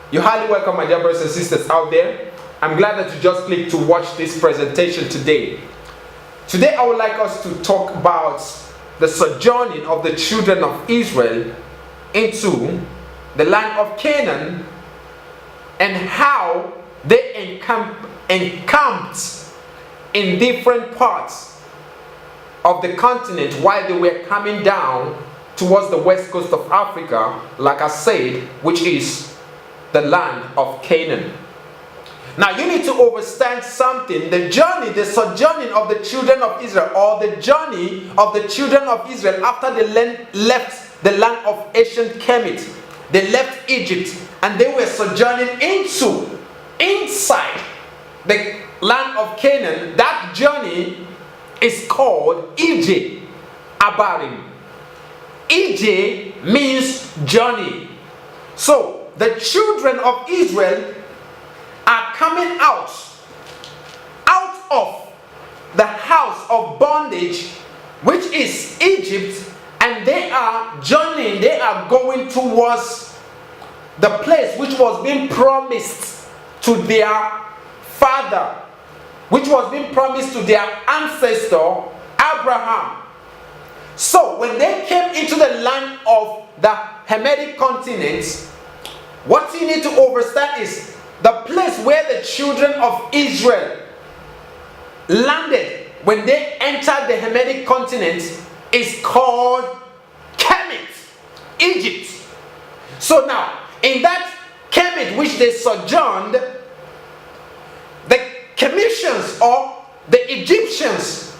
You're highly welcome, my dear brothers and sisters out there. I'm glad that you just clicked to watch this presentation today. Today I would like us to talk about the sojourning of the children of Israel into the land of Canaan and how they encamped in different parts of the continent while they were coming down towards the west coast of Africa, like I said, which is the land of Canaan. Now you need to understand something. The journey, the sojourning of the children of Israel, or the journey of the children of Israel after they left the land of ancient Canaan. They left Egypt and they were sojourning inside the land of Canaan. That journey is called Ije Abarim. Ije means journey. So the children of Israel are coming out of the house of bondage, which is Egypt, and they are journeying, they are going towards the place which was being promised to their father, which was being promised to their ancestor Abraham. So when they came into the land of the Hamitic continent, what you need to understand is the place where the children of Israel landed when they entered the Hamitic continent is called Canaan, Egypt. So now, in that Canaan which they sojourned, the Commissions or the Egyptians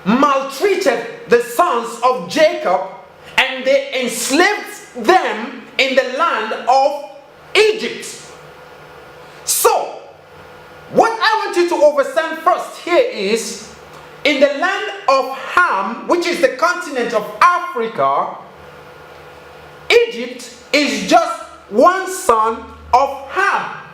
maltreated the sons of Jacob and they enslaved them in the land of Egypt. So, what I want you to understand first here is, in the land of Ham, which is the continent of Africa, Egypt is just one son of Ham.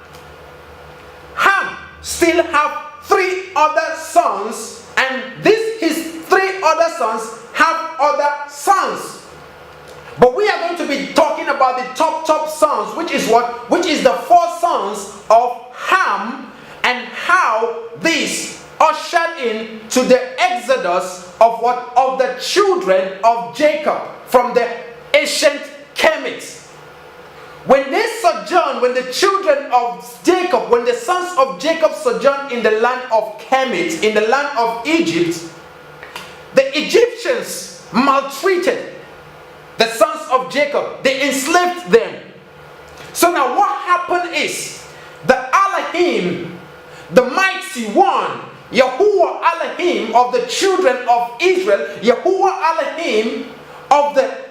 Ham still have three other sons, and his three other sons have other sons. But we are going to be talking about the top sons, which is what? Which is the four sons of Ham, and how these ushered in to the exodus of what? Of the children of Jacob from the ancient Kemet. When they sojourned, when the children of Jacob, when the sons of Jacob sojourned in the land of Kemet, in the land of Egypt, the Egyptians maltreated the sons of Jacob. They enslaved them. So now what happened is, the Elohim, the mighty one, Yahuwah Elohim of the children of Israel, Yahuwah Elohim of the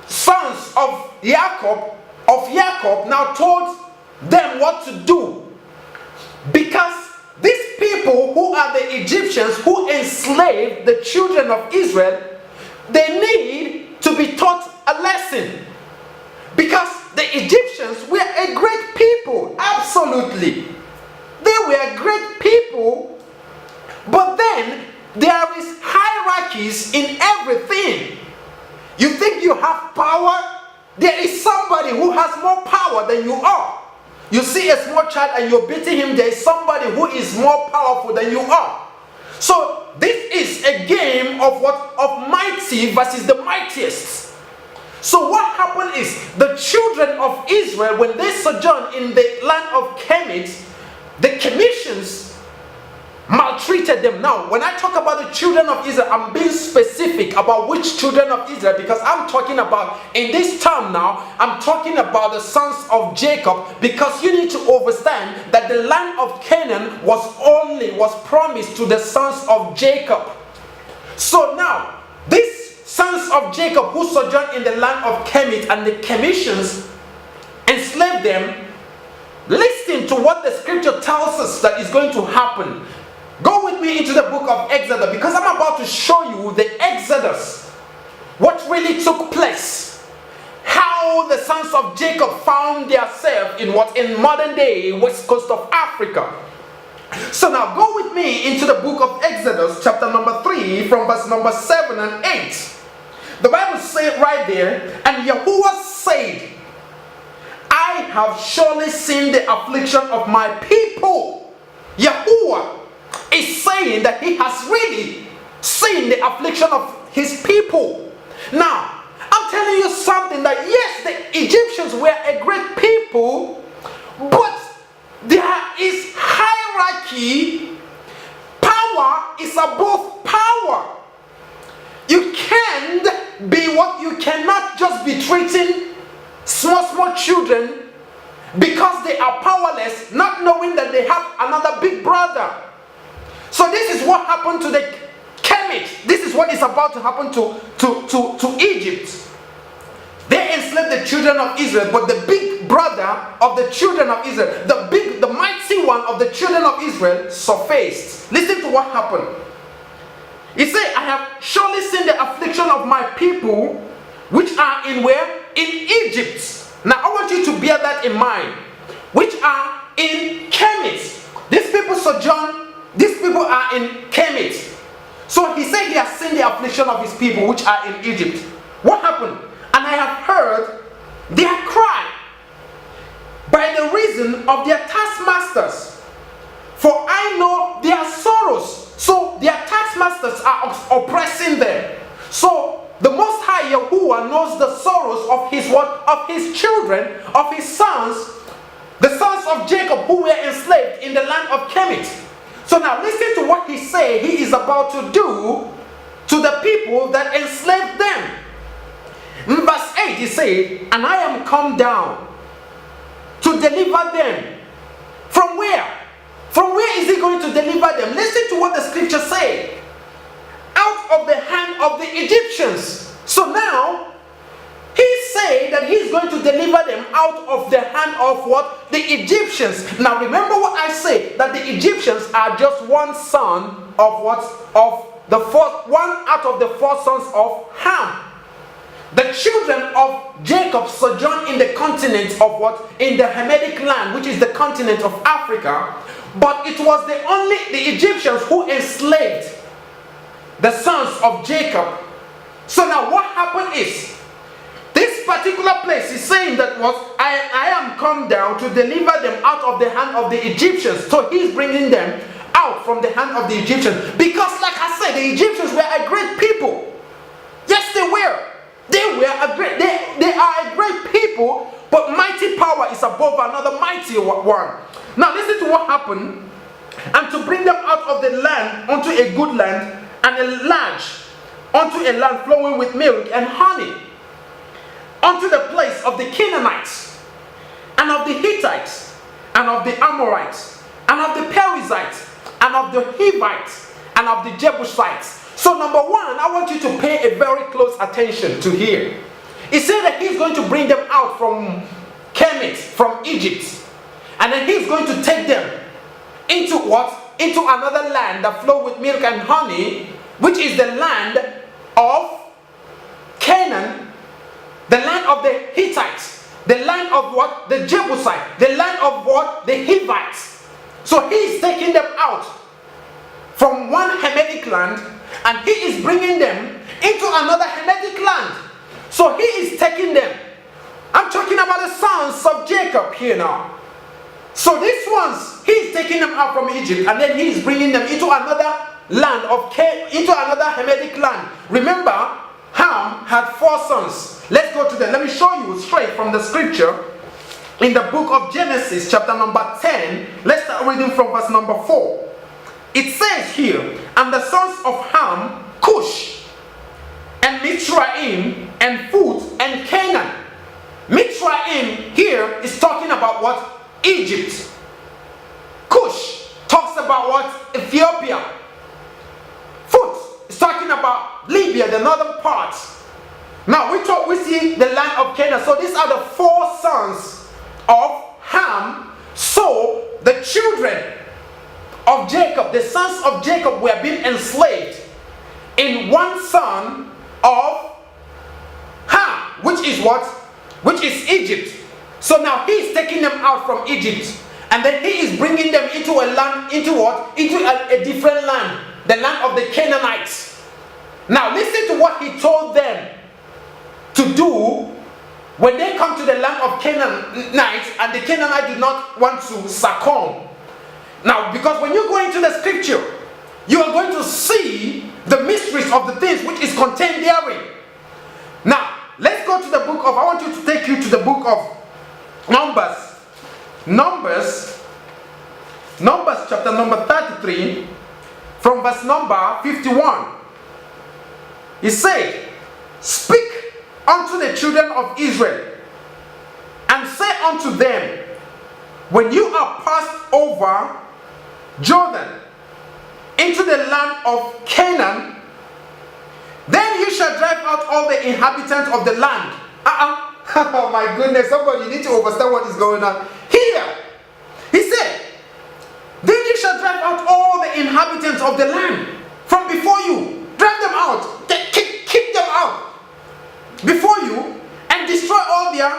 sons of Jacob now told them what to do. Because these people who are the Egyptians who enslaved the children of Israel, they need to be taught a lesson. Because the Egyptians were a great people, absolutely. They were great people, but then there is hierarchies in everything. You think you have power? There is somebody who has more power than you are. You see a small child and you're beating him, there is somebody who is more powerful than you are. So this is a game of mighty versus the mightiest. So what happened is, the children of Israel, when they sojourned in the land of Canaan, the Commissions maltreated them. Now, when I talk about the children of Israel, I'm being specific about which children of Israel, because I'm talking about, in this term now, I'm talking about the sons of Jacob, because you need to understand that the land of Canaan was promised to the sons of Jacob. So now, these sons of Jacob who sojourned in the land of Kemet, and the Commissions enslaved them, listen to what the scripture tells us that is going to happen. Go with me into the book of Exodus, because I'm about to show you the Exodus, what really took place, how the sons of Jacob found themselves in modern day west coast of Africa. So now go with me into the book of Exodus chapter number 3 from verse number 7 and 8. The Bible says right there, and Yahuwah said, I I have surely seen the affliction of my people. Yahuwah is saying that he has really seen the affliction of his people. Now, I'm telling you something, that yes, the Egyptians were a great people, but there is hierarchy. Power is above power. You can't be what you cannot just be treating small children because they are powerless, not knowing that they have another big brother. So this is what happened to the Kemet. This is what is about to happen to Egypt. They enslaved the children of Israel, but the big brother of the children of Israel, the mighty one of the children of Israel, surfaced. Listen to what happened. He said, I have surely seen the affliction of my people, which are in where? In Egypt. Now I want you to bear that in mind. Which are in Kemet. These people sojourn, these people are in Kemet. So he said he has seen the affliction of his people, which are in Egypt. What happened? And I have heard their cry by the reason of their taskmasters. For I know their sorrows. So their taskmasters are oppressing them. So the Most High Yahuwah knows the sorrows of his what? Of his children, of his sons, the sons of Jacob who were enslaved in the land of Kemet. So now listen to what he said he is about to do to the people that enslaved them. In verse 8 he said, and I am come down to deliver them. From where? From where is he going to deliver them? Listen to what the scripture says. Out of the hand of the Egyptians. So now, he said that he's going to deliver them out of the hand of what? The Egyptians. Now remember what I said, that the Egyptians are just one son of what? Of the fourth, one out of the four sons of Ham. The children of Jacob sojourned in the continent of what? In the Hamitic land, which is the continent of Africa. But it was the Egyptians who enslaved the sons of Jacob. So now what happened is, this particular place is saying that what? I am come down to deliver them out of the hand of the Egyptians. So he's bringing them out from the hand of the Egyptians. Because like I said, the Egyptians were a great people. Yes, they were. They are a great people, but mighty power is above another mighty one. Now listen to what happened. And to bring them out of the land unto a good land, and unto a land flowing with milk and honey, unto the place of the Canaanites, and of the Hittites, and of the Amorites, and of the Perizzites, and of the Hivites, and of the Jebusites. So number one, I want you to pay a very close attention to here. He said that he's going to bring them out from Kemet, from Egypt. And then he's going to take them into what? Into another land that flows with milk and honey, which is the land of Canaan, the land of the Hittites, the land of what? The Jebusites, the land of what? The Hivites. So he's taking them out from one Hamitic land, and he is bringing them into another Hamitic land. So he is taking them. I'm talking about the sons of Jacob here now. So these ones, he is taking them out from Egypt, and then he is bringing them into another land into another Hamitic land. Remember, Ham had four sons. Let's go to them. Let me show you straight from the scripture in the book of Genesis, chapter number 10. Let's start reading from verse number 4. It says here, and the sons of Ham, Cush, and Mitzrayim, and Phut, and Canaan. Mitzrayim here is talking about what? Egypt. Cush talks about what? Ethiopia. Phut is talking about Libya, the northern part. Now we see the land of Canaan. So these are the four sons of Ham. So the children of Jacob, the sons of Jacob, were being enslaved in one son of Ham, which is what? Which is Egypt. So now he is taking them out from Egypt, and then he is bringing them into a land, into what? Into a different land, the land of the Canaanites. Now listen to what he told them to do when they come to the land of Canaanites, and the Canaanites did not want to succumb. Now, because when you go into the scripture, you are going to see the mysteries of the things which is contained therein. Now, let's go to the book of, I want you to take you to the book of Numbers chapter number 33, from verse number 51. He said, speak unto the children of Israel, and say unto them, when you are passed over Jordan into the land of Canaan, then you shall drive out all the inhabitants of the land. Oh my goodness, somebody need to understand what is going on here. He said, then you shall drive out all the inhabitants of the land from before you. Drive them out. Kick them out before you, and destroy all their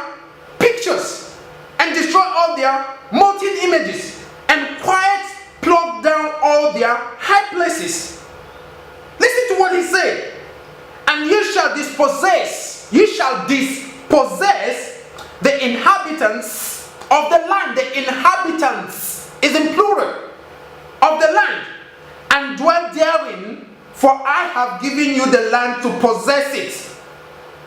pictures, and destroy all their molten images, and quiet plug down all their high places. Listen to what he said. And you shall dispossess the inhabitants of the land. The inhabitants is in plural of the land, and dwell therein, for I have given you the land to possess it.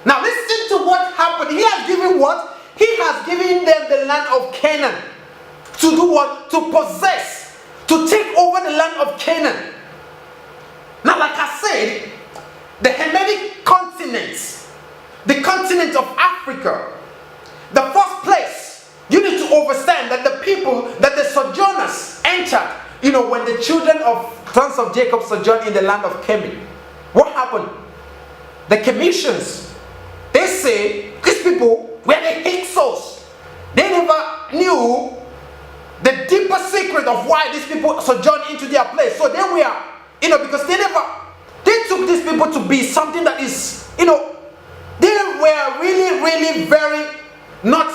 Now listen to what happened. He has given what? He has given them the land of Canaan. To do what? To possess. To take over the land of Canaan. Now, like I said, the Hamitic continent, the continent of Africa, the first place, you need to understand that the people, that the sojourners entered, when the children of sons of Jacob sojourned in the land of Canaan, what happened? The Commissions, they say these people were the Hyksos. They never knew the deeper secret of why these people sojourned into their place. So they were, because they took these people to be something that is, they were really, really very not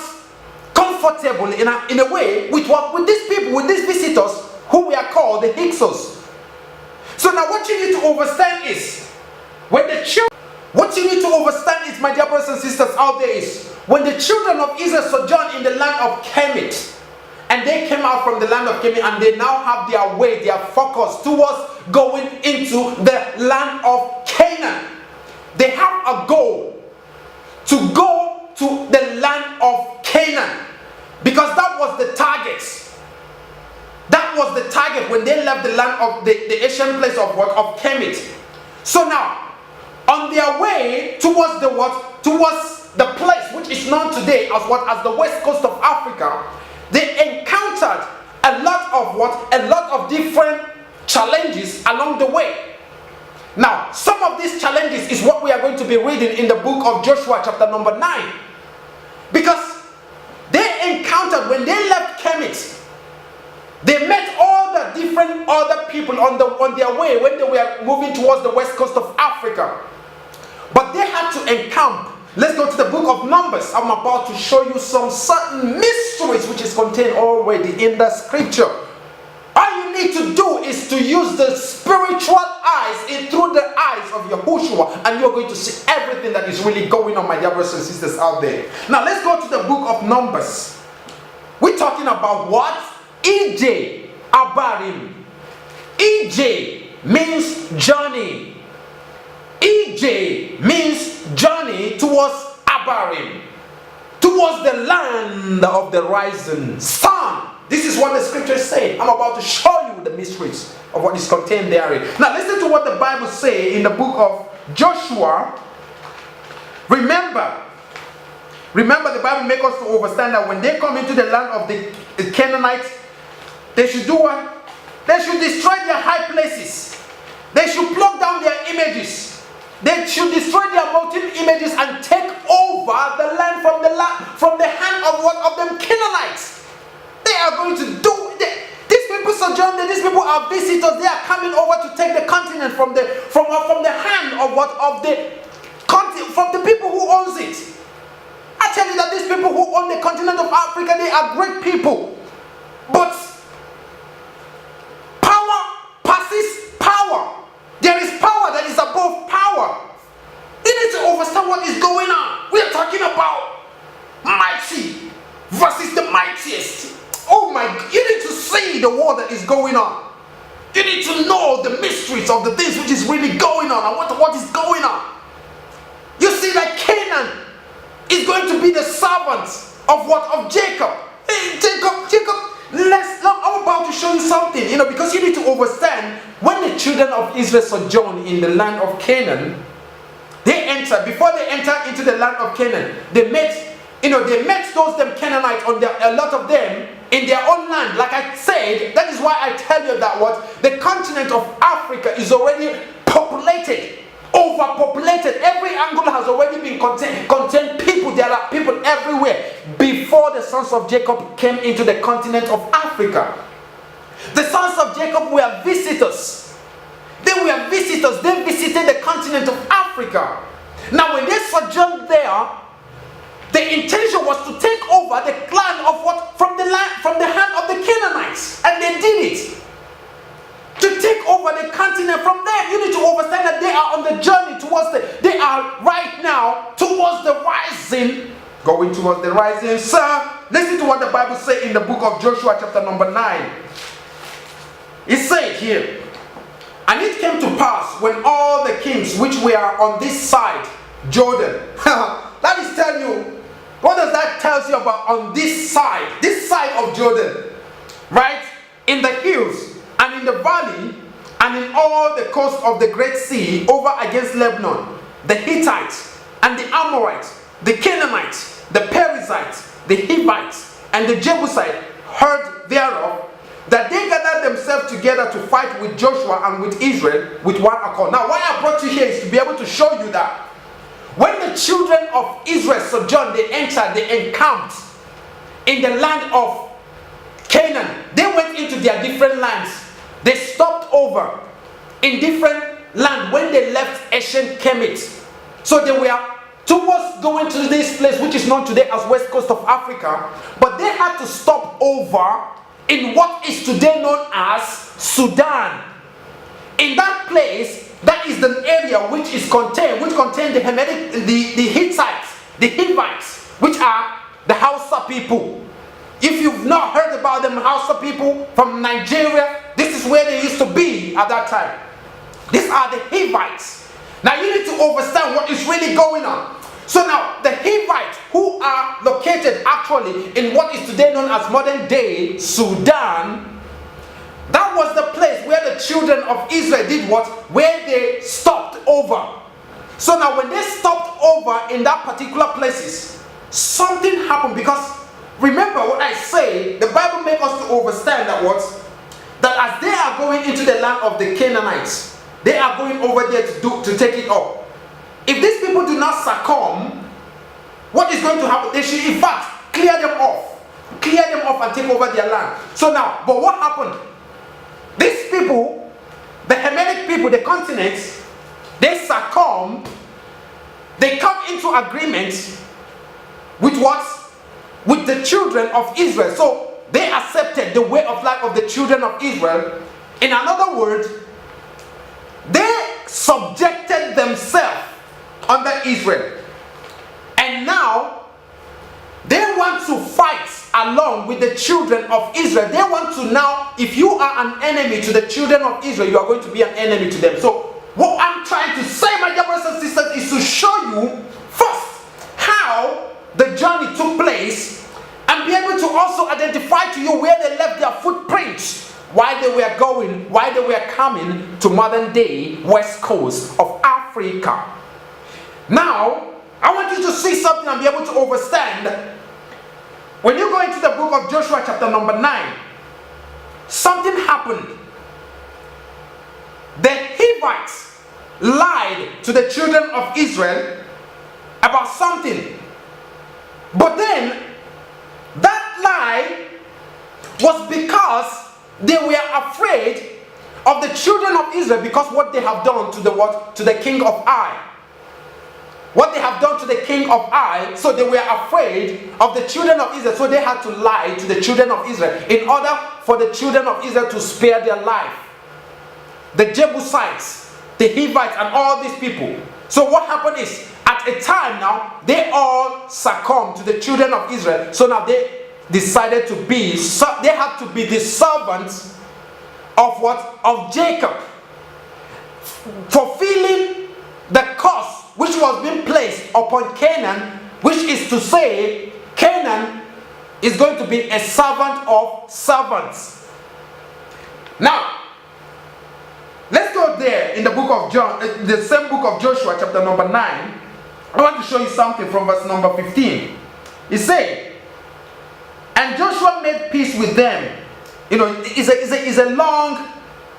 comfortable in a way with these people, with these visitors who we are called the Hyksos. So now what you need to understand is, what you need to understand is, my dear brothers and sisters out there, is when the children of Israel sojourned in the land of Canaan, and they came out from the land of Canaan, and they now have their way, their focus towards going into the land of Canaan. They have a goal to go to the land of Canaan, because that was the target. That was the target when they left the land of the ancient place of Kemet. So now, on their way towards towards the place which is known today as the west coast of Africa, they encountered a lot of different challenges along the way. Now, some of these challenges is what we are going to be reading in the book of Joshua chapter number 9. Because they encountered, when they left Kemet, they met all the different other people on their way when they were moving towards the west coast of Africa. But they had to encamp. Let's go to the book of Numbers. I'm about to show you some certain mysteries which is contained already in the scripture. All you need to do is to use the spiritual eyes through the eyes of Yahushua, and you're going to see everything that is really going on, my dear brothers and sisters out there. Now let's go to the book of Numbers. We're talking about what? Ije Abarim. Ije means journey. Ije means journey towards Abarim, towards the land of the rising sun. This is what the scriptures say. I'm about to show you the mysteries of what is contained therein. Now listen to what the Bible says in the book of Joshua. Remember the Bible makes us to understand that when they come into the land of the Canaanites, they should do what? They should destroy their high places. They should pluck down their images. They should destroy their molten images and take over the land from the hand of them Canaanites. They are going to do it. These people sojourn there. These people are visitors. They are coming over to take the continent from the hand from the people who owns it. I tell you that these people who own the continent of Africa, they are great people. But power passes power. There is power that is above power. You need to understand what is going on. We are talking about see the war that is going on. You need to know the mysteries of the things which is really going on and what is going on. You see that Canaan is going to be the servants of what? Of Jacob. Hey, Jacob, I'm about to show you something, because you need to understand when the children of Israel sojourn in the land of Canaan, before they enter into the land of Canaan, they met those Canaanites a lot of them in their own land. Like I said, that is why I tell you that the continent of Africa is already populated, overpopulated. Every angle has already been contained people. There are people everywhere. Before the sons of Jacob came into the continent of Africa, the sons of Jacob were visitors. They were visitors. They visited the continent of Africa. Now when they sojourned there, the intention was to take over the land from the hand of the Canaanites, and they did it. To take over the continent from them. You need to understand that they are on the journey they are right now towards the rising, going towards the rising sun. Listen to what the Bible says in the book of Joshua chapter number 9. It says here, and it came to pass when all the kings which were on this side Jordan, that is telling you, what does that tell you about on this side of Jordan, right? In the hills and in the valley and in all the coast of the great sea over against Lebanon, the Hittites and the Amorites, the Canaanites, the Perizzites, the Hivites and the Jebusites heard thereof, that they gathered themselves together to fight with Joshua and with Israel with one accord. Now why I brought you here is to be able to show you that when the children of Israel sojourned, they encamped in the land of Canaan. They went into their different lands. They stopped over in different land when they left ancient Kemet. So they were towards going to this place which is known today as West Coast of Africa, but they had to stop over in what is today known as Sudan. In that place, that is the area which contained the Hittites, the Hivites, which are the Hausa people. If you've not heard about them Hausa people from Nigeria, this is where they used to be at that time. These are the Hivites. Now you need to understand what is really going on. So now the Hivites, who are located actually in what is today known as modern day Sudan, that was the place where the children of Israel did what? Where they stopped over. So now when they stopped over in that particular places, something happened, because remember what I say, the Bible makes us to understand that as they are going into the land of the Canaanites, they are going over there to take it up. If these people do not succumb, what is going to happen? They should in fact clear them off and take over their land. So now, but what happened? These people, the Hamitic people, the continents, they succumb, they come into agreement with what? With the children of Israel. So they accepted the way of life of the children of Israel. In another word, they subjected themselves under Israel. And now, they want to fight along with the children of Israel. They want to now, if you are an enemy to the children of Israel, you are going to be an enemy to them. So, what I'm trying to say, my dear brothers and sisters, is to show you first how the journey took place, and be able to also identify to you where they left their footprints, why they were going, why they were coming to modern day West Coast of Africa. Now, I want you to see something and be able to understand. When you go into the book of Joshua chapter number 9, something happened. The Hivites lied to the children of Israel about something. But then, that lie was because they were afraid of the children of Israel, because what they have done to the king of Ai. What they have done to the king of Ai, so they were afraid of the children of Israel, so they had to lie to the children of Israel in order for the children of Israel to spare their life. The Jebusites, the Hivites, and all these people. So what happened is, at a time now, they all succumbed to the children of Israel. So now they decided to be, they had to be the servants of what? Of Jacob, fulfilling the curse which was being placed upon Canaan, which is to say, Canaan is going to be a servant of servants. Now, let's go there in the book of John, the same book of Joshua, chapter number 9. I want to show you something from verse number 15. It says, and Joshua made peace with them. You know, it's a long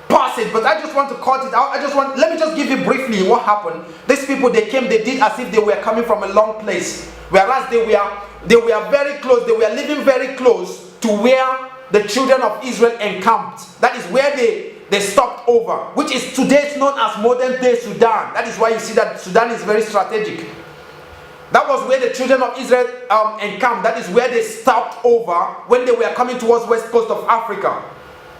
passage, but I just want to cut it out. Let me just give you briefly what happened. These people, they came, they did as if they were coming from a long place, whereas they were very close. They were living very close to where the children of Israel encamped. That is where they stopped over, which is today known as modern day Sudan. That is why you see that Sudan is very strategic. That was where the children of Israel encamped. That is where they stopped over when they were coming towards west coast of Africa.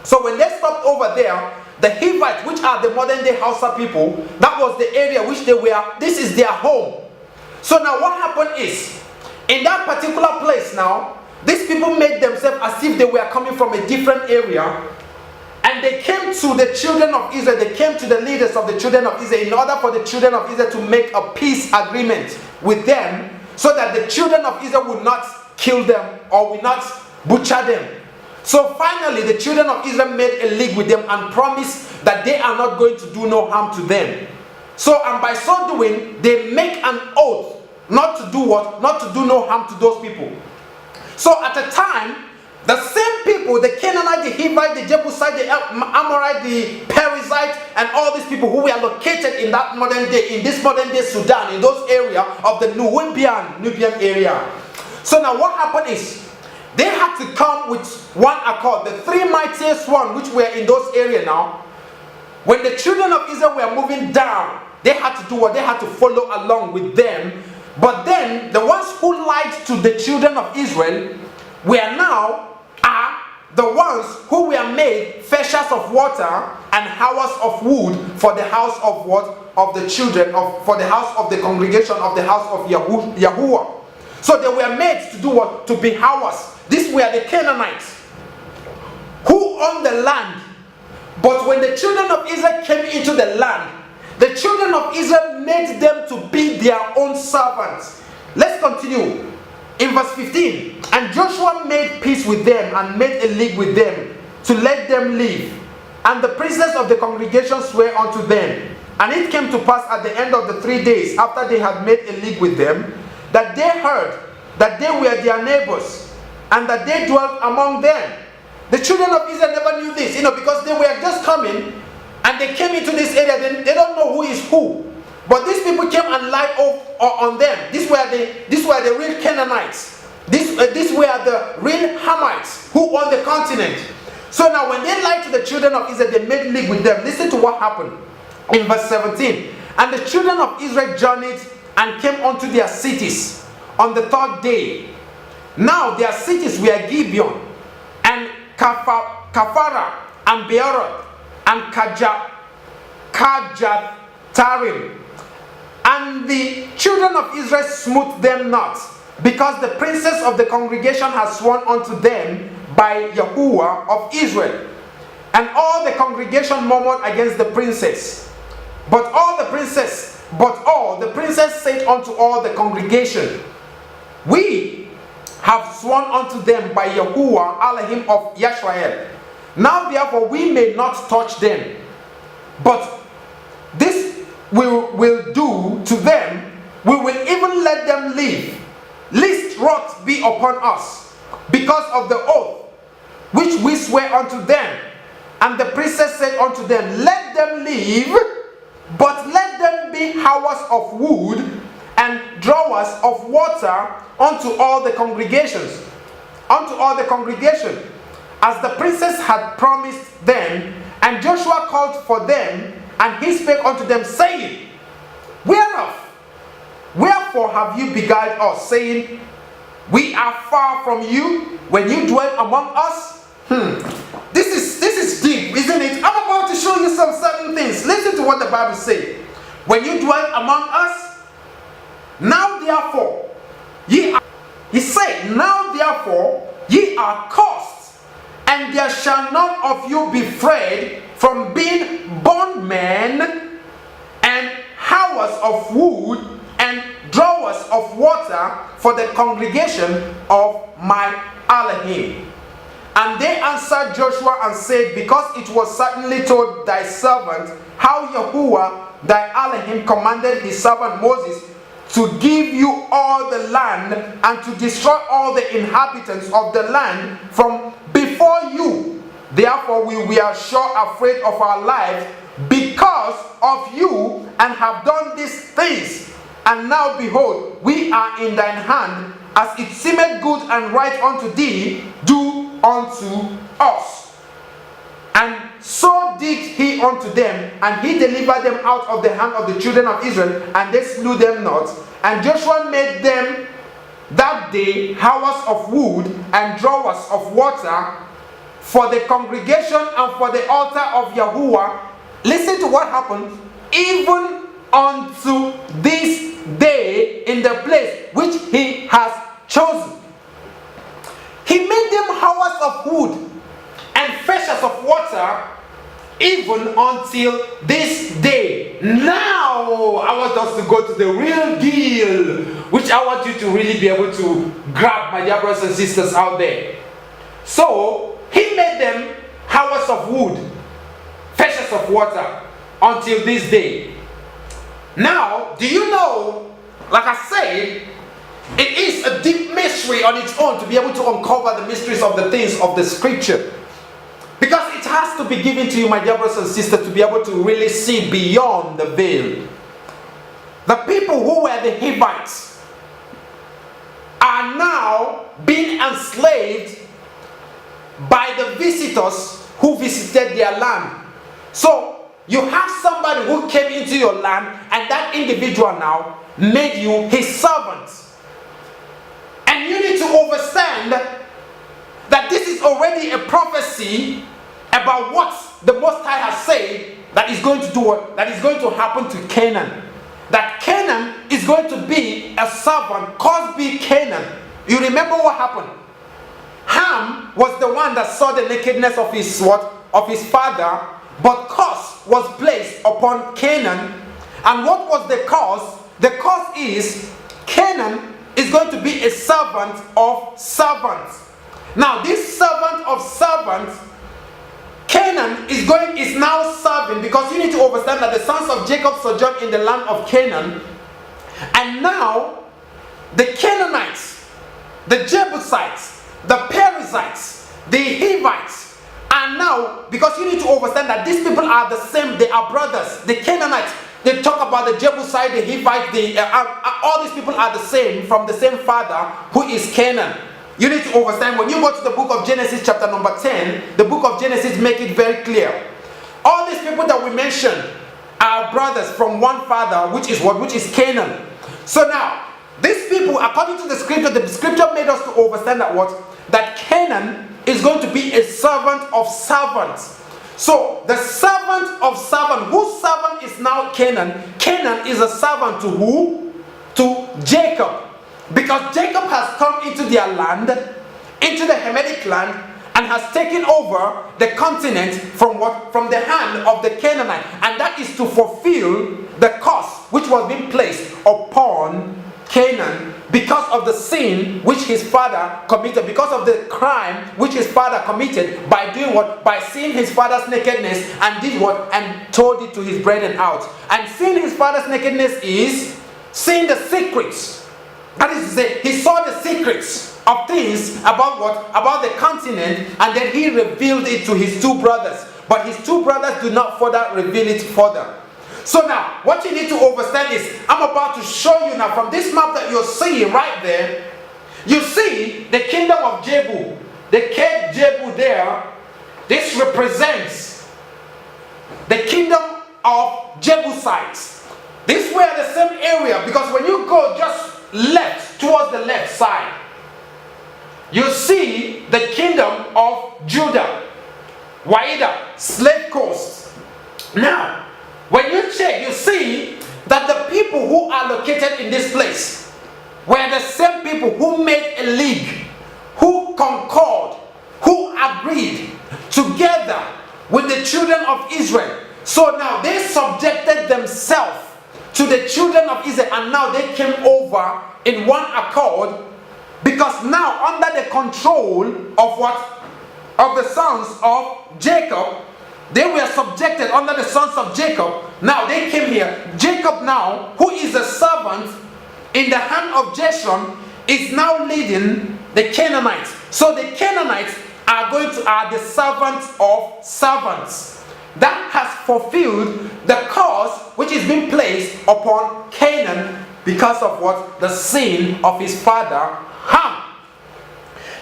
So when they stopped over there, the Hivites, which are the modern day Hausa people, that was the area which they were, this is their home. So now what happened is, in that particular place now, these people made themselves as if they were coming from a different area, and they came to the children of Israel, they came to the leaders of the children of Israel in order for the children of Israel to make a peace agreement with them, so that the children of Israel would not kill them or would not butcher them. So finally the children of Israel made a league with them and promised that they are not going to do no harm to them. So, and by so doing, they make an oath not to do what? Not to do no harm to those people. So at the time, the same people, the Canaanite, the Hivite, the Jebusite, the Amorite, the Perizzite, and all these people who were located in that modern day, in this modern day Sudan, in those areas of the Nubian area. So now what happened is, they had to come with one accord. The three mightiest ones which were in those areas now, when the children of Israel were moving down, they had to do what? They had to follow along with them. But then the ones who lied to the children of Israel are the ones who were made fetchers of water and howers of wood for the house of what? Of the children, for the house of the congregation of the house of Yahuwah. So they were made to do what? To be howers. These were the Canaanites who owned the land. But when the children of Israel came into the land, the children of Israel made them to be their own servants. Let's continue. In verse 15, and Joshua made peace with them and made a league with them to let them live. And the princes of the congregation swore unto them. And it came to pass at the end of the 3 days after they had made a league with them, that they heard that they were their neighbors and that they dwelt among them. The children of Israel never knew this, because they were just coming and they came into this area. They don't know who is who. But these people came and lied on them. These were the real Canaanites. These were the real Hamites who owned the continent. So now when they lied to the children of Israel, they made league with them. Listen to what happened in verse 17. And the children of Israel journeyed and came unto their cities on the 3rd day. Now their cities were Gibeon and Kaphara and Beeroth and Kirjatharim. And the children of Israel smote them not, because the princes of the congregation had sworn unto them by Yahuwah of Israel. And all the congregation murmured against the princes. But all the princes said unto all the congregation, we have sworn unto them by Yahuwah Elohim of Yisrael. Now therefore we may not touch them, but this we will do to them, we will even let them live, lest wrath be upon us, because of the oath which we swear unto them. And the princess said unto them, let them live, but let them be howers of wood and drawers of water unto all the congregations. Unto all the congregation, as the princess had promised them. And Joshua called for them, and he spake unto them, saying, wherefore have you beguiled us, saying, we are far from you, when you dwell among us? This is deep, isn't it? I'm about to show you some certain things. Listen to what the Bible says. When you dwell among us, now therefore, he said, now therefore, ye are cursed, and there shall none of you be freed from being bondmen and howers of wood and drawers of water for the congregation of my Elohim. And they answered Joshua and said, because it was certainly told thy servant how Yahuwah thy Elohim commanded his servant Moses to give you all the land and to destroy all the inhabitants of the land from before you. Therefore we were sure afraid of our lives because of you, and have done these things. And now behold, we are in thine hand, as it seemeth good and right unto thee, do unto us. And so did he unto them, and he delivered them out of the hand of the children of Israel, and they slew them not. And Joshua made them that day howers of wood and drawers of water for the congregation and for the altar of Yahuwah. Listen to what happened. Even unto this day, in the place which he has chosen. He made them howers of wood and fetchers of water, even until this day. Now I want us to go to the real deal, which I want you to really be able to grab, my dear brothers and sisters out there. So he made them howers of wood, fetchers of water, until this day. Now, do you know, like I said, it is a deep mystery on its own to be able to uncover the mysteries of the things of the scripture. Because it has to be given to you, my dear brothers and sisters, to be able to really see beyond the veil. The people who were the Hivites are now being enslaved by the visitors who visited their land. So, you have somebody who came into your land, and that individual now made you his servant. And you need to understand that this is already a prophecy about what the Most High has said that is going to do what? That is going to happen to Canaan. That Canaan is going to be a servant, cause be Canaan. You remember what happened? Ham was the one that saw the nakedness of his what? Of his father, but curse was placed upon Canaan. And what was the cause? The cause is Canaan is going to be a servant of servants. Now this servant of servants, Canaan is now serving, because you need to understand that the sons of Jacob sojourned in the land of Canaan, and now the Canaanites, the Jebusites, the Perizzites, the Hivites are now, because you need to understand that these people are the same, they are brothers. The Canaanites, they talk about the Jebusite, the Hivite, all these people are the same, from the same father, who is Canaan. You need to understand, when you go to the book of Genesis chapter number 10, the book of Genesis make it very clear. All these people that we mentioned are brothers from one father, which is what? Which is Canaan. So now, these people, according to the scripture made us to understand that what? That Canaan is going to be a servant of servants. So, the servant of servant, whose servant is now Canaan? Canaan is a servant to who? To Jacob. Because Jacob has come into their land, into the Hamitic land, and has taken over the continent from what? From the hand of the Canaanite. And that is to fulfill the curse which was being placed upon Canaan because of the sin which his father committed, because of the crime which his father committed by doing what? By seeing his father's nakedness and did what? And told it to his brethren out. And seeing his father's nakedness is seeing the secrets. That is to say, he saw the secrets of things about what? About the continent, and then he revealed it to his two brothers. But his two brothers do not further reveal it further. So now, what you need to understand is, I'm about to show you now from this map that you're seeing right there. You see the kingdom of Jebu, the Cape Jebu there. This represents the kingdom of Jebusites. This were the same area, because when you go just left, towards the left side, you see the kingdom of Judah, Waida, slave coast. Now, when you check, you see that the people who are located in this place were the same people who made a league who concord, who agreed together with the children of Israel. So now they subjected themselves to the children of Israel, and now they came over in one accord, because now under the control of what? Of the sons of Jacob. They were subjected under the sons of Jacob. Now they came here. Jacob now, who is a servant in the hand of Jeshurun, is now leading the Canaanites. So the Canaanites are the servants of servants. That has fulfilled the curse which is being placed upon Canaan because of what? The sin of his father Ham.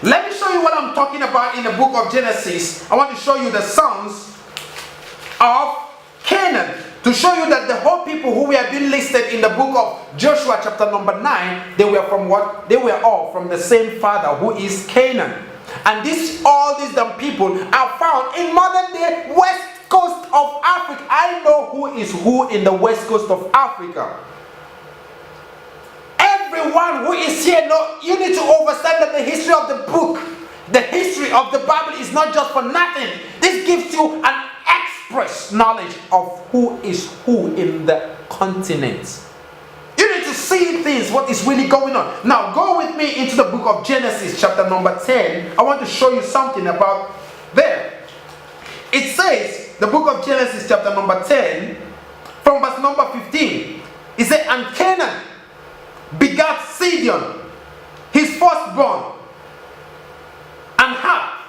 Let me show you what I'm talking about in the book of Genesis. I want to show you the sons of Canaan, to show you that the whole people who were being listed in the book of Joshua chapter number 9, they were from what? They were all from the same father, who is Canaan. And all these people are found in modern day west coast of Africa. I know who is who in the west coast of Africa. Everyone who is here, you need to understand that the history of the book, the history of the Bible is not just for nothing. This gives you an express knowledge of who is who in the continent. You need to see things, what is really going on. Now go with me into the book of Genesis chapter number 10. I want to show you something about there. It says, the book of Genesis chapter number 10, from verse number 15. It says, and Canaan begat Sidon, his firstborn, and Hap,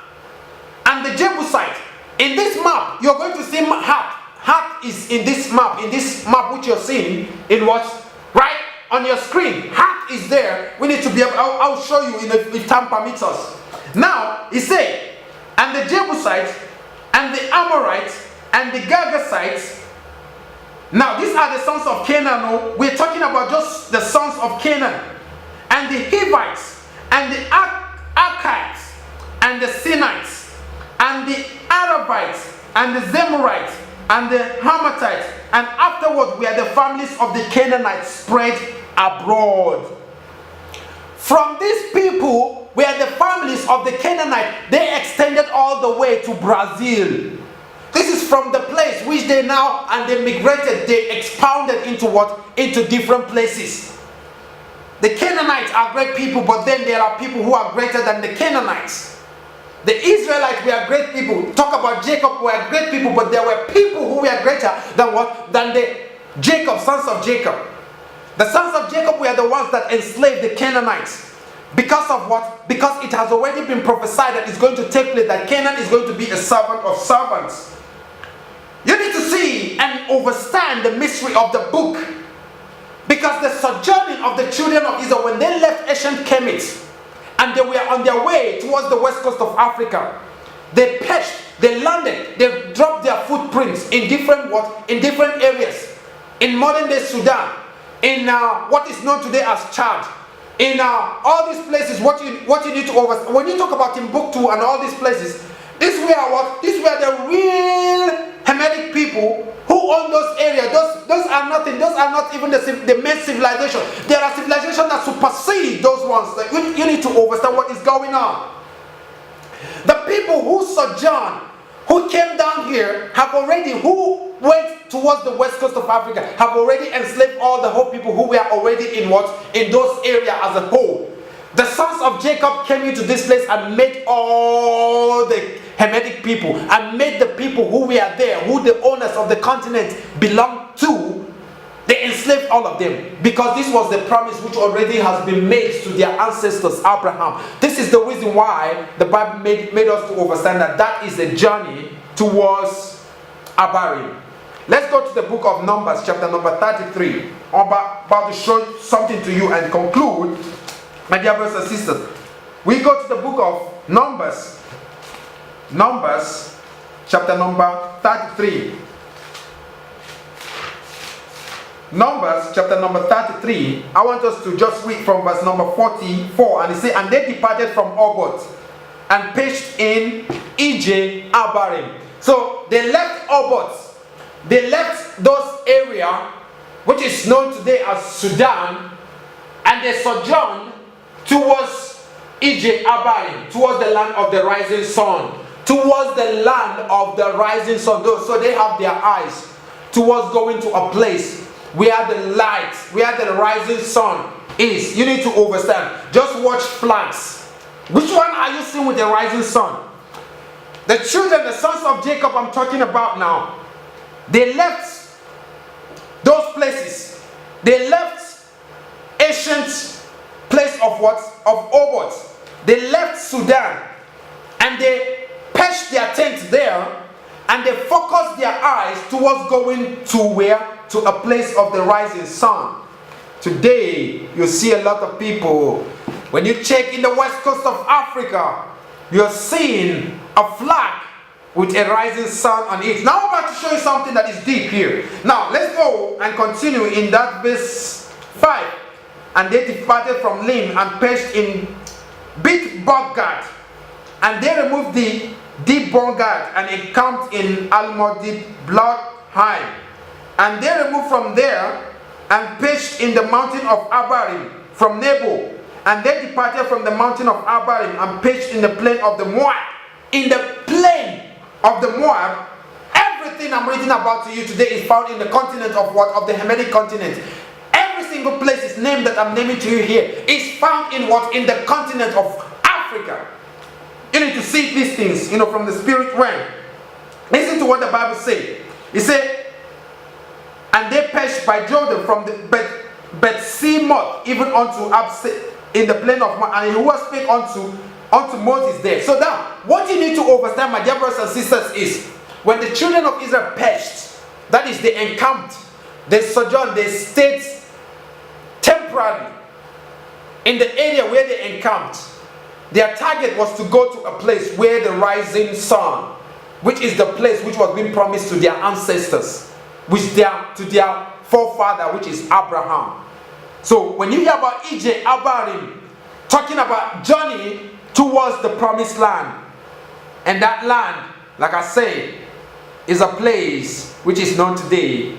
and the Jebusite. In this map, you're going to see Hap. Hap is in this map which you're seeing in what? Right on your screen. Hap is there. We need to be able, I'll show you if time permits us. Now, he said, and the Jebusite, and the Amorites, and the Girgashites. Now, these are the sons of Canaan. We're talking about just the sons of Canaan. And the Hivites, and the Archites, and the Sinites, and the Arabites, and the Zemorites, and the Hamathites. And afterward were the families of the Canaanites spread abroad. From these people were the families of the Canaanites. They extended all the way to Brazil. This is from the place which they now, and they migrated, they expounded into what? Into different places. The Canaanites are great people, but then there are people who are greater than the Canaanites. The Israelites were great people. Talk about Jacob, were great people, but there were people who were greater than what? Than the sons of Jacob. The sons of Jacob were the ones that enslaved the Canaanites. Because of what? Because it has already been prophesied that it's going to take place, that Canaan is going to be a servant of servants. You need to see and understand the mystery of the book. Because the sojourning of the children of Israel, when they left ancient Kemet, and they were on their way towards the west coast of Africa, they pitched, they landed, they dropped their footprints in different areas. In modern day Sudan, in what is known today as Chad, in all these places, what you need to overstand. When you talk about Timbuktu and all these places, these were the real Hamitic people who own those areas. Those are nothing. Those are not even the main civilization. There are civilizations that supersede those ones. You need to understand what is going on. The people who sojourn, who came down here, who went towards the west coast of Africa, have already enslaved all the whole people who were already in those areas as a whole. The sons of Jacob came into this place and made all the Hamitic people, and made the people who were there, who the owners of the continent belonged to, they enslaved all of them, because this was the promise which already has been made to their ancestors Abraham. This is the reason why the Bible made us to understand that is a journey towards Abarim. Let's go to the book of Numbers chapter number 33. I'm about to show something to you and conclude, my dear brothers and sisters. We go to the book of Numbers chapter number 33. Numbers chapter number 33. I want us to just read from verse number 44. And it says, and they departed from Oboth and pitched in Ije Abarim. So they left Oboth. They left those areas which is known today as Sudan, and they sojourned towards Ije Abarim, towards the land of the rising sun. Towards the land of the rising sun. So they have their eyes towards going to a place where the light, where the rising sun is. You need to understand. Just watch flags. Which one are you seeing with the rising sun? The children, the sons of Jacob I'm talking about now, they left those places. They left ancient place of what? Of Obot. They left Sudan and they pitched their tent there and they focused their eyes towards going to where? To a place of the rising sun. Today, you see a lot of people, when you check in the west coast of Africa, you're seeing a flag with a rising sun on it. Now I'm about to show you something that is deep here. Now let's go and continue in that verse 5. And they departed from Lim and pitched in Bit Bogad. And they removed the Deep Bogad and encamped in Almodib Bloodheim. And they removed from there and pitched in the mountain of Abarim from Nebo. And they departed from the mountain of Abarim and pitched in the plain of the Moab. In the plain of the Moab, everything I'm reading about to you today is found in the continent of what? Of the Hamitic continent. Every single place is named that I'm naming to you here is found in what? In the continent of Africa. You need to see these things, from the spirit realm. Listen to what the Bible says. It said, and they perished by Jordan from the Beth-Semoth even unto Abse in the plain of Moab, and Yahuwah spake unto Moses there. So now, what you need to understand, my dear brothers and sisters, is when the children of Israel perished, that is, they encamped, they sojourned, they stayed temporarily in the area where they encamped. Their target was to go to a place where the rising sun, which is the place which was being promised to their ancestors, to their forefather, which is Abraham. So when you hear about Ije Abarim talking about journey towards the promised land, and that land, like I say, is a place which is known today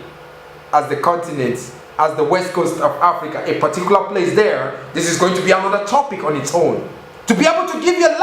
as the continent, as the west coast of Africa, a particular place there. This is going to be another topic on its own. To be able to give you life